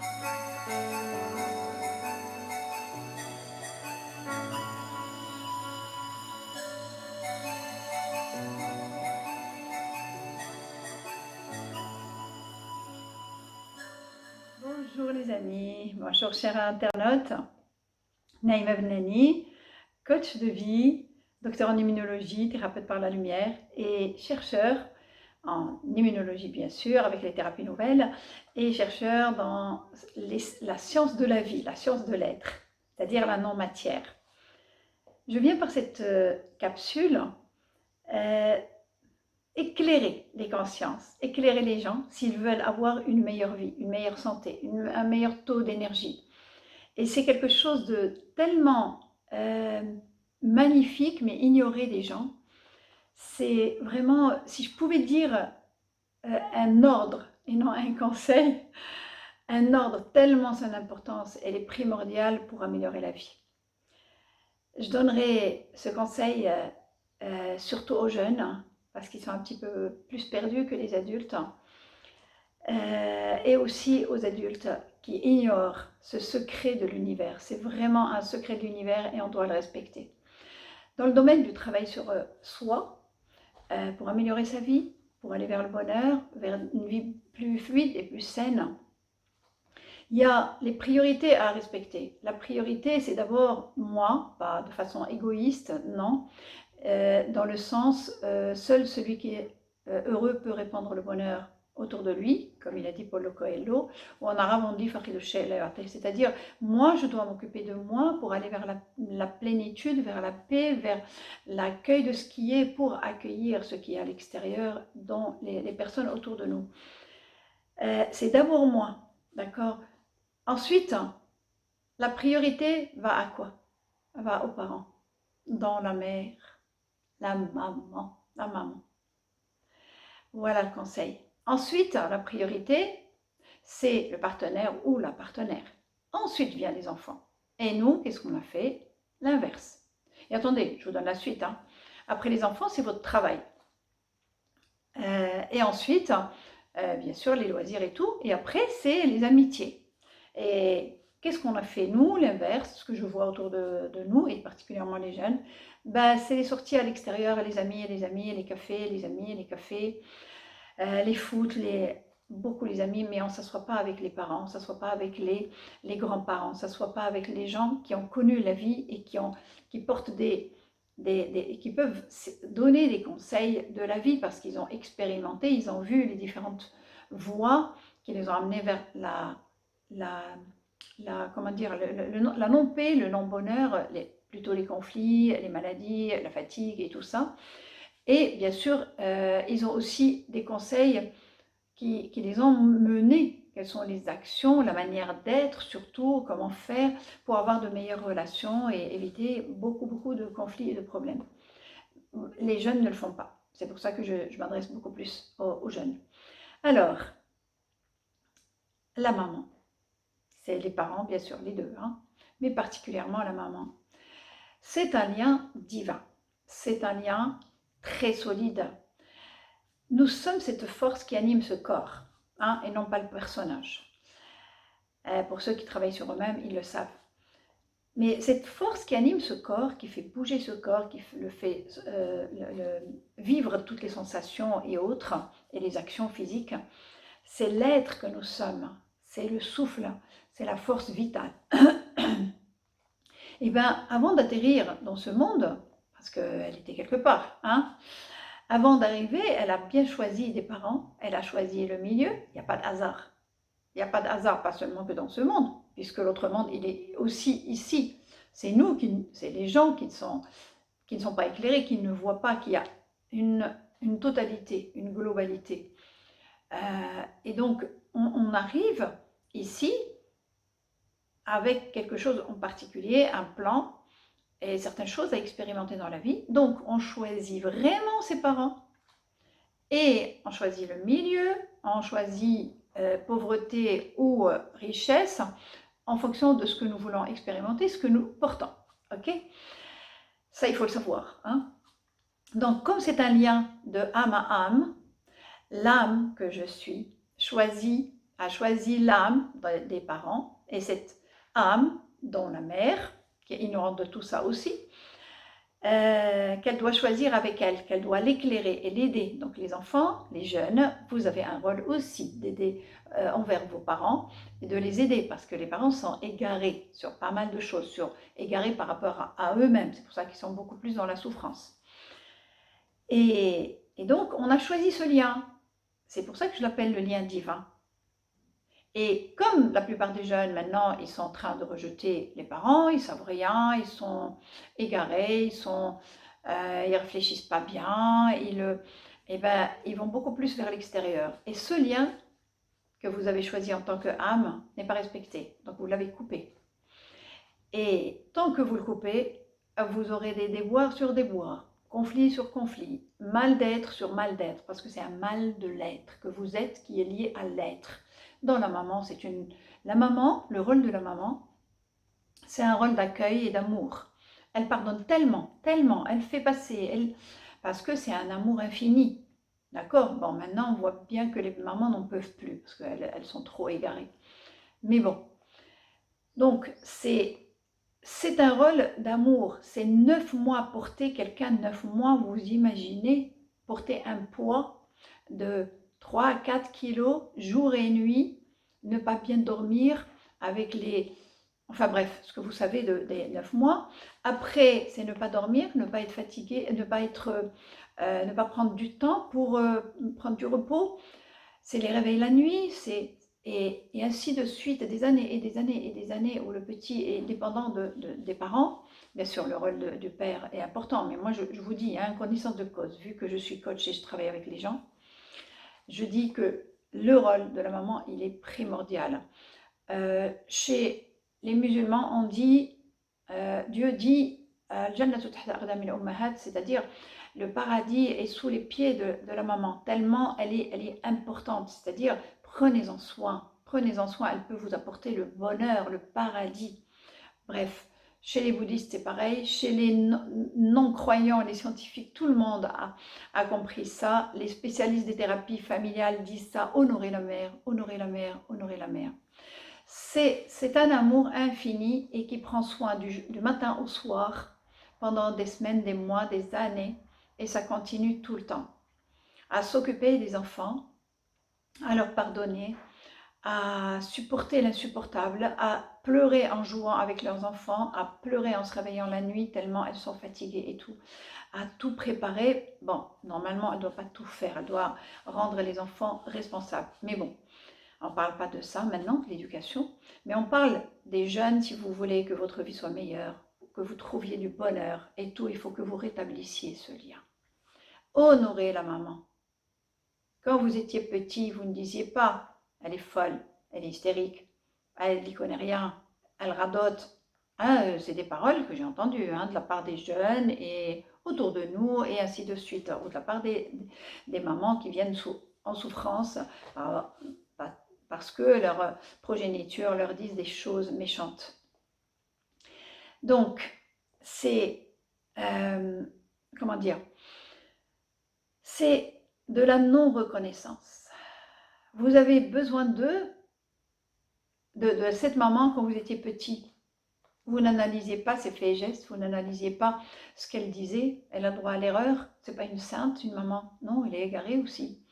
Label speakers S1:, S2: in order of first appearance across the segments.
S1: Bonjour les amis, bonjour chers internautes. Naïma Benani, coach de vie, docteur en immunologie, thérapeute par la lumière et chercheur en immunologie bien sûr avec les thérapies nouvelles et chercheur dans la science de la vie, la science de l'être, c'est-à-dire la non-matière. Je viens par cette capsule éclairer les consciences, éclairer les gens s'ils veulent avoir une meilleure vie, une meilleure santé, un meilleur taux d'énergie. Et c'est quelque chose de tellement magnifique, mais ignoré des gens. C'est vraiment, si je pouvais dire un ordre et non un conseil, un ordre tellement son importance, elle est primordiale pour améliorer la vie. Je donnerai ce conseil surtout aux jeunes, parce qu'ils sont un petit peu plus perdus que les adultes, et aussi aux adultes qui ignorent ce secret de l'univers. C'est vraiment un secret de l'univers et on doit le respecter. Dans le domaine du travail sur soi, pour améliorer sa vie, pour aller vers le bonheur, vers une vie plus fluide et plus saine, il y a les priorités à respecter. La priorité, c'est d'abord moi, pas de façon égoïste, non, dans le sens, seul celui qui est heureux peut répandre le bonheur autour de lui, comme il a dit Paulo Coelho, ou en arabe on dit c'est-à-dire moi je dois m'occuper de moi pour aller vers la plénitude, vers la paix, vers l'accueil de ce qui est pour accueillir ce qui est à l'extérieur dans les personnes autour de nous. C'est d'abord moi, d'accord? Ensuite, la priorité va à quoi? Va aux parents, dans la mère, la maman. Voilà le conseil. Ensuite, la priorité, c'est le partenaire ou la partenaire. Ensuite vient les enfants. Et nous, qu'est-ce qu'on a fait? L'inverse. Et attendez, je vous donne la suite. Après les enfants, c'est votre travail. Et ensuite, bien sûr, les loisirs et tout. Et après, c'est les amitiés. Et qu'est-ce qu'on a fait nous? L'inverse, ce que je vois autour de nous, et particulièrement les jeunes, c'est les sorties à l'extérieur, les amis, les cafés, les amis, les cafés, les foot, beaucoup les amis, mais on ne s'assoit pas avec les parents, on ne s'assoit pas avec les grands-parents, on ne s'assoit pas avec les gens qui ont connu la vie et qui portent qui peuvent donner des conseils de la vie parce qu'ils ont expérimenté, ils ont vu les différentes voies qui les ont amenés vers comment dire, la non-paix, le non-bonheur, plutôt les conflits, les maladies, la fatigue et tout ça. Et bien sûr, ils ont aussi des conseils qui les ont menés. Quelles sont les actions, la manière d'être surtout, comment faire pour avoir de meilleures relations et éviter beaucoup de conflits et de problèmes. Les jeunes ne le font pas. C'est pour ça que je m'adresse beaucoup plus aux jeunes. Alors, la maman. C'est les parents, bien sûr, les deux, mais particulièrement la maman. C'est un lien divin. C'est un lien très solide. Nous sommes cette force qui anime ce corps, et non pas le personnage. Pour ceux qui travaillent sur eux-mêmes, ils le savent. Mais cette force qui anime ce corps, qui fait bouger ce corps, qui le fait vivre toutes les sensations et autres, et les actions physiques, c'est l'être que nous sommes, c'est le souffle, c'est la force vitale. Et bien, avant d'atterrir dans ce monde, parce qu'elle était quelque part, avant d'arriver, elle a bien choisi des parents, elle a choisi le milieu, il n'y a pas de hasard. Il n'y a pas de hasard, pas seulement que dans ce monde, puisque l'autre monde, il est aussi ici. C'est nous, c'est les gens qui ne sont pas éclairés, qui ne voient pas qu'il y a une totalité, une globalité. Et donc, on arrive ici avec quelque chose en particulier, un plan, et certaines choses à expérimenter dans la vie. Donc, on choisit vraiment ses parents, et on choisit le milieu, on choisit pauvreté ou richesse, en fonction de ce que nous voulons expérimenter, ce que nous portons. Ok? Ça, il faut le savoir. Donc, comme c'est un lien de âme à âme, l'âme que je suis choisit a choisi l'âme des parents, et cette âme, dont la mère, qui est ignorante de tout ça aussi, qu'elle doit choisir avec elle, qu'elle doit l'éclairer et l'aider. Donc les enfants, les jeunes, vous avez un rôle aussi d'aider envers vos parents et de les aider, parce que les parents sont égarés sur pas mal de choses, égarés par rapport à eux-mêmes. C'est pour ça qu'ils sont beaucoup plus dans la souffrance. Et donc on a choisi ce lien. C'est pour ça que je l'appelle le lien divin. Et comme la plupart des jeunes maintenant, ils sont en train de rejeter les parents, ils savent rien, ils sont égarés, ils réfléchissent pas bien, ils vont beaucoup plus vers l'extérieur. Et ce lien que vous avez choisi en tant qu'âme n'est pas respecté, donc vous l'avez coupé. Et tant que vous le coupez, vous aurez des déboires sur déboires, conflit sur conflit, mal d'être sur mal d'être, parce que c'est un mal de l'être que vous êtes qui est lié à l'être. Dans la maman, la maman, le rôle de la maman, c'est un rôle d'accueil et d'amour. Elle pardonne tellement, tellement, elle fait passer, parce que c'est un amour infini. D'accord? Bon, maintenant, on voit bien que les mamans n'en peuvent plus, parce qu'elles sont trop égarées. Mais bon. Donc, c'est un rôle d'amour. C'est 9 mois porter quelqu'un, 9 mois, vous imaginez, porter un poids de 3 à 4 kilos, jour et nuit, ne pas bien dormir avec les... Enfin bref, ce que vous savez des 9 mois. Après, c'est ne pas dormir, ne pas être fatigué, ne pas prendre du temps pour prendre du repos. C'est les réveils la nuit, et ainsi de suite, des années et des années et des années où le petit est dépendant des parents. Bien sûr, le rôle du père est important, mais moi je vous dis, hein, connaissance de cause, vu que je suis coach et je travaille avec les gens, je dis que le rôle de la maman, il est primordial. Chez les musulmans, on dit, Dieu dit, c'est-à-dire le paradis est sous les pieds de la maman, tellement elle est importante, c'est-à-dire prenez-en soin, elle peut vous apporter le bonheur, le paradis. Bref, chez les bouddhistes c'est pareil, chez les non-croyants, les scientifiques, tout le monde a compris ça, les spécialistes des thérapies familiales disent ça, honorer la mère, honorer la mère, honorer la mère. C'est un amour infini et qui prend soin du matin au soir pendant des semaines, des mois, des années, et ça continue tout le temps. À s'occuper des enfants, à leur pardonner, à supporter l'insupportable, à pleurer en jouant avec leurs enfants, à pleurer en se réveillant la nuit tellement elles sont fatiguées et tout, à tout préparer. Bon, normalement, elle ne doit pas tout faire, elle doit rendre les enfants responsables. Mais bon, on ne parle pas de ça maintenant, de l'éducation, mais on parle des jeunes, si vous voulez que votre vie soit meilleure, que vous trouviez du bonheur et tout, il faut que vous rétablissiez ce lien. Honorez la maman. Quand vous étiez petit, vous ne disiez pas « elle est folle, elle est hystérique, elle n'y connaît rien, elle radote ». Hein, c'est des paroles que j'ai entendues de la part des jeunes et autour de nous et ainsi de suite, ou de la part des mamans qui viennent en souffrance parce que leur progéniture leur disent des choses méchantes. Donc, c'est, comment dire, c'est de la non-reconnaissance. Vous avez besoin de cette maman quand vous étiez petit. Vous n'analysez pas ses faits et gestes, vous n'analysez pas ce qu'elle disait. Elle a droit à l'erreur. C'est pas une sainte, une maman. Non, elle est égarée aussi.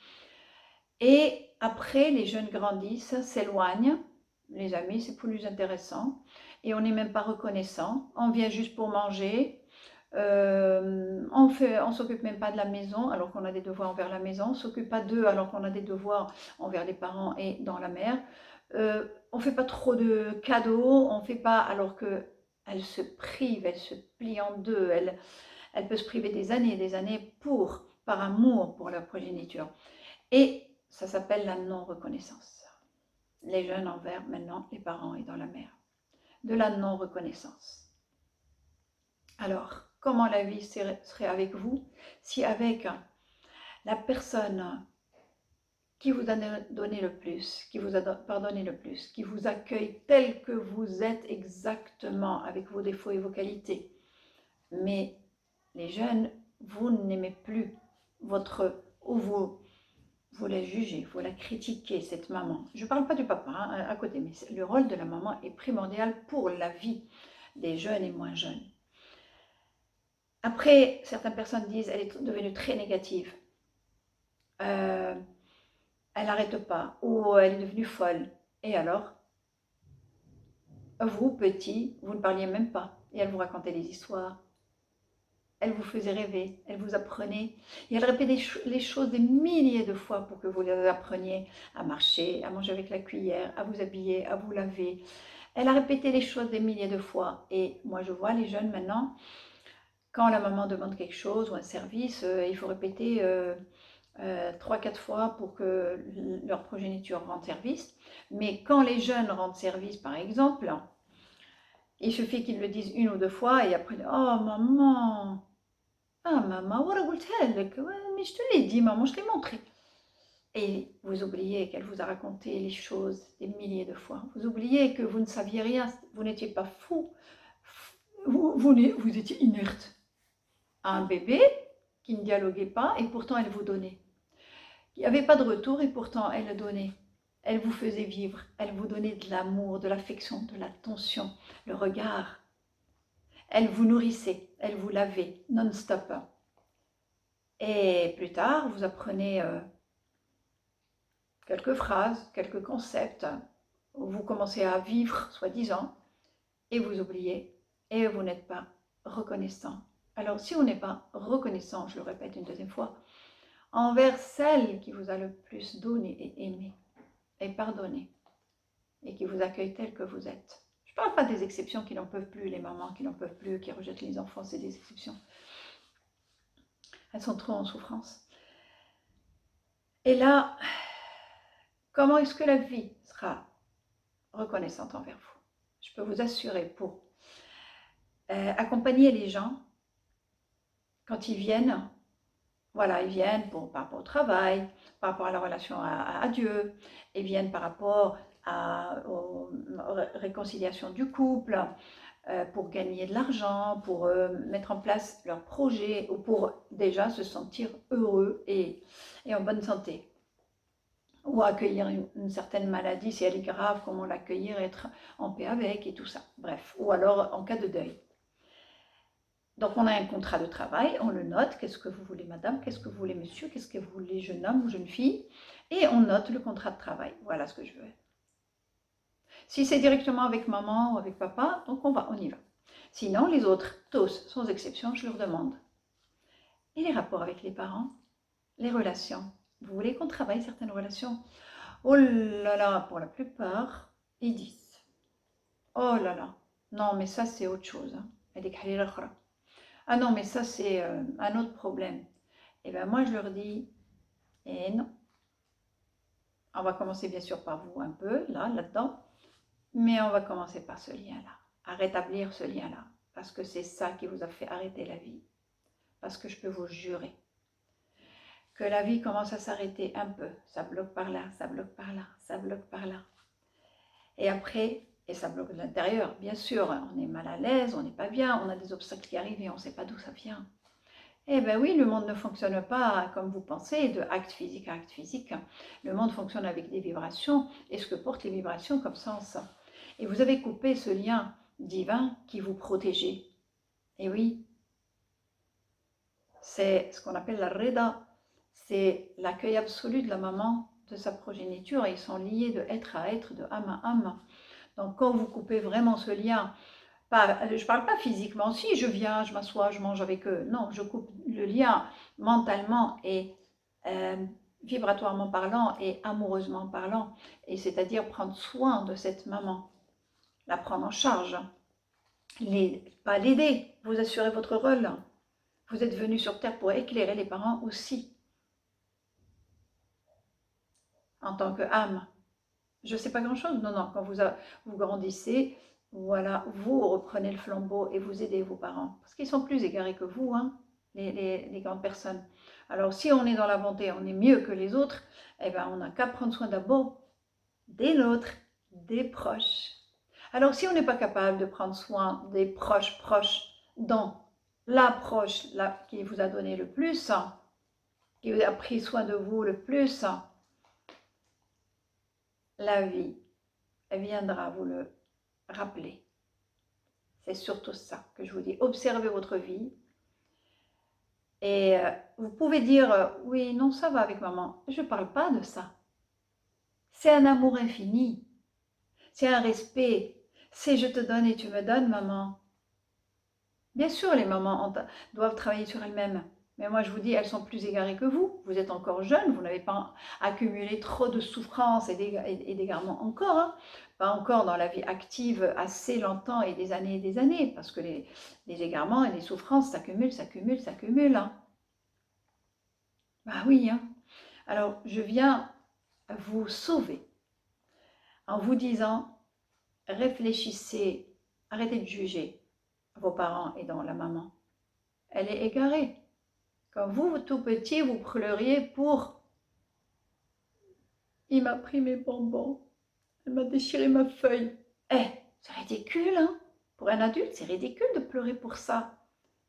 S1: Et après, les jeunes grandissent, s'éloignent. Les amis, c'est plus intéressant. Et on n'est même pas reconnaissant. On vient juste pour manger. On s'occupe même pas de la maison alors qu'on a des devoirs envers la maison. On s'occupe pas d'eux alors qu'on a des devoirs envers les parents et dans la mère. On fait pas trop de cadeaux. On fait pas alors que elle se prive, elle se plie en deux. Elle peut se priver des années par amour pour leur progéniture. Et ça s'appelle la non-reconnaissance. Les jeunes envers maintenant les parents et dans la mère. De la non-reconnaissance. Alors, comment la vie serait avec vous si avec la personne qui vous a donné le plus, qui vous a pardonné le plus, qui vous accueille tel que vous êtes exactement, avec vos défauts et vos qualités. Mais les jeunes, vous n'aimez plus vous la jugez, vous la critiquez, cette maman. Je ne parle pas du papa hein, à côté, mais le rôle de la maman est primordial pour la vie des jeunes et moins jeunes. Après, certaines personnes disent elle est devenue très négative. Elle n'arrête pas, ou elle est devenue folle. Et alors, vous, petit, vous ne parliez même pas. Et elle vous racontait des histoires. Elle vous faisait rêver, elle vous apprenait. Et elle répétait les choses des milliers de fois pour que vous les appreniez à marcher, à manger avec la cuillère, à vous habiller, à vous laver. Elle a répété les choses des milliers de fois. Et moi, je vois les jeunes maintenant, quand la maman demande quelque chose ou un service, il faut répéter 3-4 fois pour que leur progéniture rende service. Mais quand les jeunes rendent service, par exemple, il suffit qu'ils le disent une ou deux fois et après, oh maman, ah maman, mais je te l'ai dit, maman, je t'ai montré. Et vous oubliez qu'elle vous a raconté les choses des milliers de fois. Vous oubliez que vous ne saviez rien, vous n'étiez pas fou, vous étiez inerte. Un bébé qui ne dialoguait pas et pourtant elle vous donnait. Il n'y avait pas de retour et pourtant elle donnait. Elle vous faisait vivre, elle vous donnait de l'amour, de l'affection, de l'attention, le regard. Elle vous nourrissait, elle vous lavait non-stop. Et plus tard, vous apprenez quelques phrases, quelques concepts, vous commencez à vivre, soi-disant, et vous oubliez, et vous n'êtes pas reconnaissant. Alors, si on n'est pas reconnaissant, je le répète une deuxième fois, envers celle qui vous a le plus donné et aimé, et pardonné, et qui vous accueille tel que vous êtes. Je ne parle pas des exceptions qui n'en peuvent plus, les mamans qui n'en peuvent plus, qui rejettent les enfants, c'est des exceptions. Elles sont trop en souffrance. Et là, comment est-ce que la vie sera reconnaissante envers vous? Je peux vous assurer pour accompagner les gens quand ils viennent. Voilà, ils viennent par rapport au travail, par rapport à la relation à Dieu, ils viennent par rapport à la réconciliation du couple, pour gagner de l'argent, pour mettre en place leur projet ou pour déjà se sentir heureux et en bonne santé. Ou accueillir une certaine maladie, si elle est grave, comment l'accueillir, être en paix avec et tout ça. Bref, ou alors en cas de deuil. Donc on a un contrat de travail, on le note, qu'est-ce que vous voulez madame, qu'est-ce que vous voulez monsieur, qu'est-ce que vous voulez jeune homme ou jeune fille, et on note le contrat de travail, voilà ce que je veux. Si c'est directement avec maman ou avec papa, donc on y va. Sinon les autres, tous, sans exception, je leur demande. Et les rapports avec les parents, les relations, vous voulez qu'on travaille certaines relations? Oh là là, pour la plupart, ils disent, oh là là, non mais ça c'est autre chose, hein. Ah non, mais ça, c'est un autre problème. Et bien, moi, je leur dis, eh non. On va commencer bien sûr par vous un peu, là-dedans. Mais on va commencer par ce lien-là. À rétablir ce lien-là. Parce que c'est ça qui vous a fait arrêter la vie. Parce que je peux vous jurer que la vie commence à s'arrêter un peu. Ça bloque par là, ça bloque par là, ça bloque par là. Et après, et ça bloque de l'intérieur, bien sûr, on est mal à l'aise, on n'est pas bien, on a des obstacles qui arrivent et on ne sait pas d'où ça vient. Eh bien oui, le monde ne fonctionne pas comme vous pensez, de acte physique à acte physique. Le monde fonctionne avec des vibrations, et ce que portent les vibrations comme sens. Et vous avez coupé ce lien divin qui vous protégeait. Et oui, c'est ce qu'on appelle la reda, c'est l'accueil absolu de la maman, de sa progéniture, et ils sont liés de être à être, de âme à âme. Donc quand vous coupez vraiment ce lien, je ne parle pas physiquement, si je viens, je m'assois, je mange avec eux. Non, je coupe le lien mentalement et vibratoirement parlant et amoureusement parlant. Et c'est-à-dire prendre soin de cette maman, la prendre en charge. Pas l'aider, vous assurez votre rôle. Vous êtes venu sur Terre pour éclairer les parents aussi, en tant qu'âme. Je ne sais pas grand-chose, non, quand vous grandissez, voilà, vous reprenez le flambeau et vous aidez vos parents. Parce qu'ils sont plus égarés que vous, hein, les grandes personnes. Alors si on est dans la bonté, on est mieux que les autres, eh ben, on n'a qu'à prendre soin d'abord des nôtres, des proches. Alors si on n'est pas capable de prendre soin des proches, dans l'approche qui vous a donné le plus, qui a pris soin de vous le plus, la vie, elle viendra vous le rappeler. C'est surtout ça que je vous dis. Observez votre vie. Et vous pouvez dire, oui, non, ça va avec maman. Je ne parle pas de ça. C'est un amour infini. C'est un respect. C'est je te donne et tu me donnes, maman. Bien sûr, les mamans doivent travailler sur elles-mêmes. Mais moi, je vous dis, elles sont plus égarées que vous. Vous êtes encore jeune, vous n'avez pas accumulé trop de souffrances et d'égarements encore. Hein. Pas encore dans la vie active assez longtemps et des années, parce que les égarements et les souffrances s'accumulent. Hein. Bah oui, hein. Alors, je viens vous sauver en vous disant, réfléchissez, arrêtez de juger vos parents et dans la maman. Elle est égarée. Quand vous, tout petit, vous pleuriez pour « il m'a pris mes bonbons, elle m'a déchiré ma feuille ». Eh, c'est ridicule, hein. Pour un adulte, c'est ridicule de pleurer pour ça.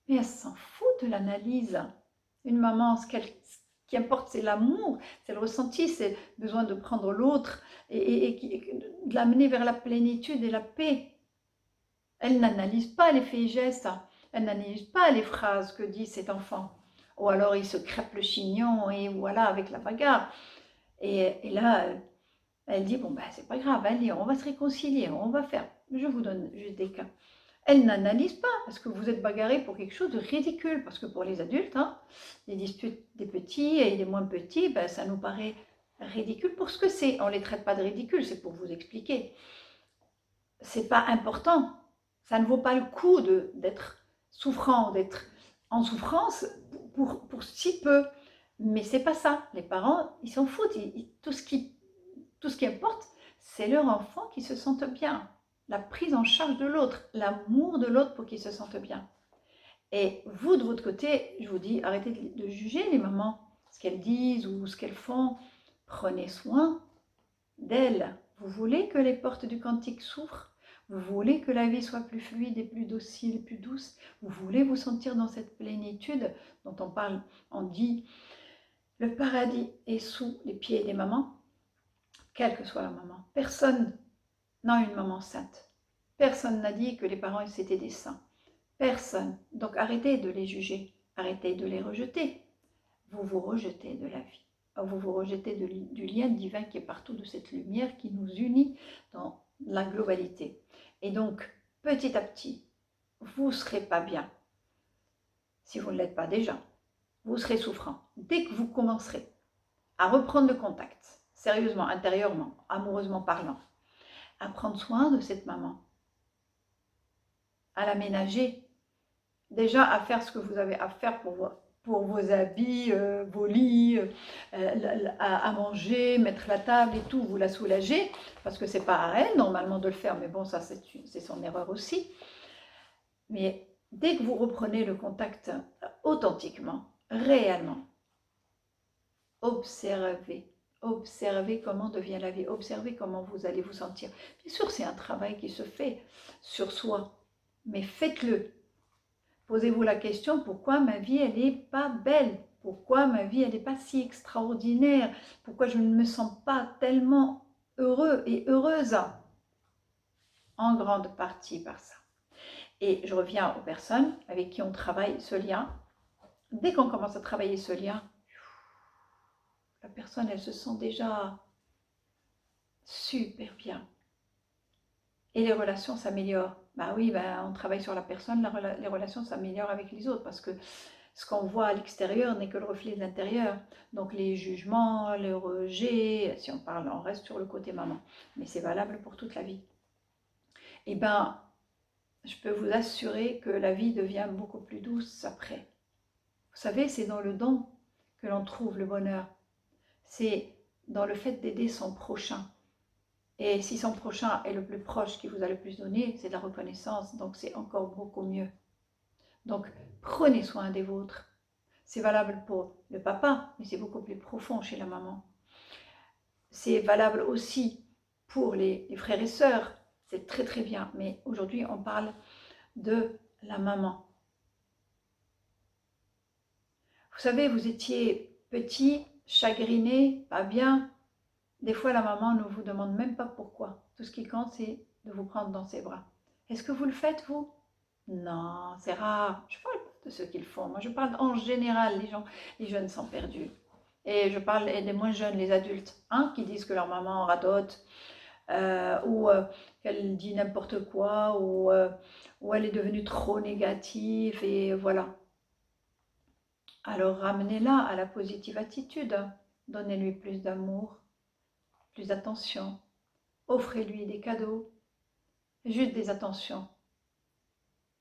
S1: Mais elle s'en fout de l'analyse. Une maman, ce qui importe, c'est l'amour, c'est le ressenti, c'est le besoin de prendre l'autre et de l'amener vers la plénitude et la paix. Elle n'analyse pas les faits et gestes, elle n'analyse pas les phrases que dit cet enfant. Ou alors il se crêpe le chignon et voilà, avec la bagarre. Et là, elle dit, bon, ben, c'est pas grave, allez, on va se réconcilier, on va faire. Je vous donne juste des cas. Elle n'analyse pas, parce que vous êtes bagarré pour quelque chose de ridicule. Parce que pour les adultes, hein, les disputes des petits et des moins petits, ben, ça nous paraît ridicule pour ce que c'est. On ne les traite pas de ridicule, c'est pour vous expliquer. C'est pas important. Ça ne vaut pas le coup d'être souffrant, d'être en souffrance pour si peu. Mais c'est pas ça. Les parents, ils s'en foutent. Tout ce qui importe, c'est leur enfant qui se sente bien. La prise en charge de l'autre, l'amour de l'autre pour qu'il se sente bien. Et vous, de votre côté, je vous dis, arrêtez de juger les mamans, ce qu'elles disent ou ce qu'elles font. Prenez soin d'elles. Vous voulez que les portes du cantique s'ouvrent? Vous voulez que la vie soit plus fluide et plus docile et plus douce? Vous voulez vous sentir dans cette plénitude dont on parle, on dit, le paradis est sous les pieds des mamans, quelle que soit la maman. Personne n'a une maman sainte. Personne n'a dit que les parents c'était des saints. Personne. Donc arrêtez de les juger, arrêtez de les rejeter. Vous vous rejetez de la vie. Vous vous rejetez du lien divin qui est partout, de cette lumière qui nous unit dans la globalité. Et donc, petit à petit, vous ne serez pas bien, si vous ne l'êtes pas déjà. Vous serez souffrant. Dès que vous commencerez à reprendre le contact, sérieusement, intérieurement, amoureusement parlant, à prendre soin de cette maman, à l'aménager, déjà à faire ce que vous avez à faire pour vos habits, vos lits, à manger, mettre la table et tout, vous la soulager, parce que c'est pas à elle normalement de le faire, mais bon, ça c'est son erreur aussi. Mais dès que vous reprenez le contact authentiquement, réellement, observez comment devient la vie, observez comment vous allez vous sentir. Bien sûr, c'est un travail qui se fait sur soi, mais faites-le. Posez-vous la question, pourquoi ma vie, elle n'est pas belle? Pourquoi ma vie, elle n'est pas si extraordinaire? Pourquoi je ne me sens pas tellement heureux et heureuse? En grande partie par ça. Et je reviens aux personnes avec qui on travaille ce lien. Dès qu'on commence à travailler ce lien, la personne, elle se sent déjà super bien. Et les relations s'améliorent. Bah oui, on travaille sur la personne, les relations s'améliorent avec les autres parce que ce qu'on voit à l'extérieur n'est que le reflet de l'intérieur. Donc les jugements, les rejets, si on parle, on reste sur le côté maman. Mais c'est valable pour toute la vie. Et je peux vous assurer que la vie devient beaucoup plus douce après. Vous savez, c'est dans le don que l'on trouve le bonheur. C'est dans le fait d'aider son prochain. Et si son prochain est le plus proche qui vous a le plus donné, c'est de la reconnaissance, donc c'est encore beaucoup mieux. Donc prenez soin des vôtres. C'est valable pour le papa, mais c'est beaucoup plus profond chez la maman. C'est valable aussi pour les frères et sœurs, c'est très très bien, mais aujourd'hui on parle de la maman. Vous savez, vous étiez petit, chagriné, pas bien. Des fois, la maman ne vous demande même pas pourquoi. Tout ce qui compte, c'est de vous prendre dans ses bras. Est-ce que vous le faites, vous? Non, c'est rare. Je parle pas de ceux qui le font. Moi, je parle en général, les jeunes sont perdus. Et je parle des moins jeunes, les adultes, hein, qui disent que leur maman radote, ou qu'elle dit n'importe quoi, ou elle est devenue trop négative, et voilà. Alors ramenez-la à la positive attitude. Donnez-lui plus d'amour, plus d'attention. Offrez-lui des cadeaux, juste des attentions,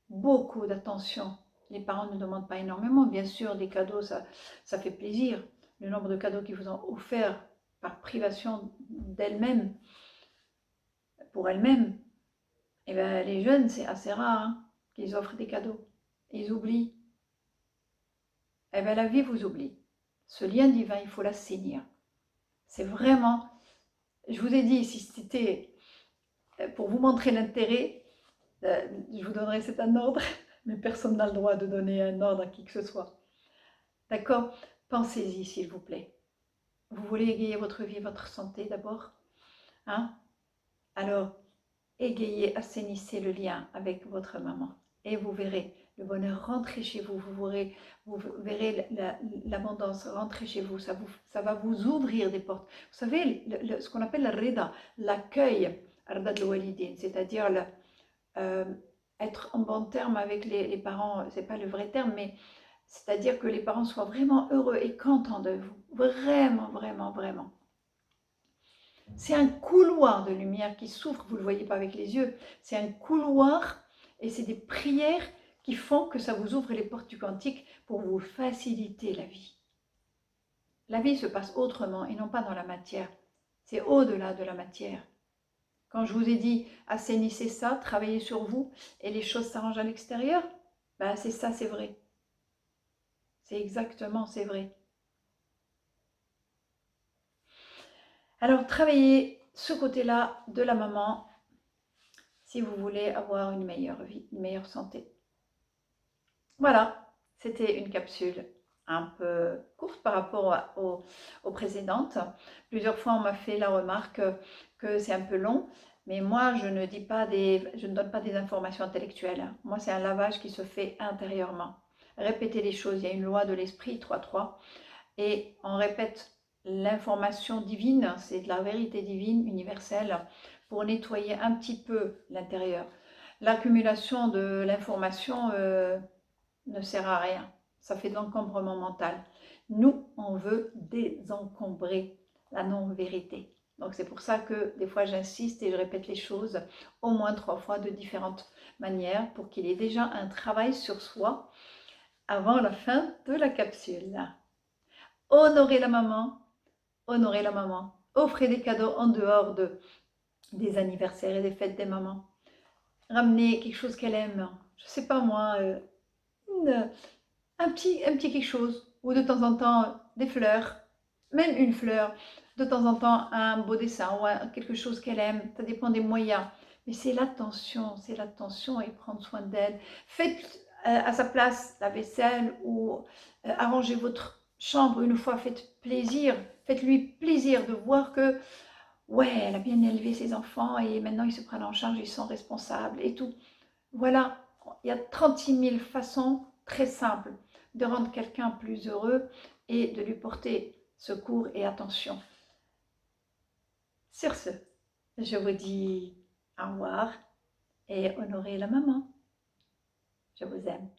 S1: beaucoup d'attention. Les parents ne demandent pas énormément, bien sûr, des cadeaux, ça fait plaisir. Le nombre de cadeaux qu'ils vous ont offerts par privation d'elle-même, pour elle-même, et bien les jeunes, c'est assez rare hein, qu'ils offrent des cadeaux. Ils oublient. Et bien la vie vous oublie. Ce lien divin, il faut l'assainir. C'est vraiment, je vous ai dit, si c'était pour vous montrer l'intérêt, je vous donnerai cet un ordre, mais personne n'a le droit de donner un ordre à qui que ce soit. D'accord? Pensez-y, s'il vous plaît. Vous voulez égayer votre vie, votre santé d'abord, hein? Alors, égayez, assainissez le lien avec votre maman. Et vous verrez le bonheur rentrer chez vous. Vous verrez l'abondance rentrer chez vous. Ça va vous ouvrir des portes. Vous savez, ce qu'on appelle la rida, l'accueil, c'est-à-dire être en bon terme avec les parents, c'est pas le vrai terme, mais c'est-à-dire que les parents soient vraiment heureux et contents de vous. Vraiment, vraiment, vraiment. C'est un couloir de lumière qui s'ouvre, vous ne le voyez pas avec les yeux. C'est un couloir et c'est des prières qui font que ça vous ouvre les portes du quantique pour vous faciliter la vie. La vie se passe autrement et non pas dans la matière. C'est au-delà de la matière. Quand je vous ai dit assainissez ça, travaillez sur vous et les choses s'arrangent à l'extérieur, ben c'est ça, c'est vrai. C'est exactement, c'est vrai. Alors travaillez ce côté-là de la maman si vous voulez avoir une meilleure vie, une meilleure santé. Voilà, c'était une capsule un peu courte par rapport aux précédentes. Plusieurs fois, on m'a fait la remarque que c'est un peu long, mais moi, je ne donne pas des informations intellectuelles. Moi, c'est un lavage qui se fait intérieurement. Répétez les choses, il y a une loi de l'esprit 3-3, et on répète l'information divine, c'est de la vérité divine, universelle, pour nettoyer un petit peu l'intérieur. L'accumulation de l'information ne sert à rien. Ça fait de l'encombrement mental. Nous, on veut désencombrer la non-vérité. Donc c'est pour ça que des fois j'insiste et je répète les choses au moins 3 fois de différentes manières pour qu'il y ait déjà un travail sur soi avant la fin de la capsule. Honorez la maman, honorez la maman. Offrez des cadeaux en dehors des anniversaires et des fêtes des mamans. Ramenez quelque chose qu'elle aime. Je sais pas moi, un petit quelque chose, ou de temps en temps des fleurs, même une fleur, de temps en temps un beau dessin ou quelque chose qu'elle aime, ça dépend des moyens. Mais c'est l'attention et prendre soin d'elle. Faites à sa place la vaisselle ou arrangez votre chambre une fois, faites-lui plaisir de voir que, ouais, elle a bien élevé ses enfants et maintenant ils se prennent en charge, ils sont responsables et tout. Voilà, il y a 36 000 façons très simples de rendre quelqu'un plus heureux et de lui porter secours et attention. Sur ce, je vous dis au revoir et honorez la maman. Je vous aime.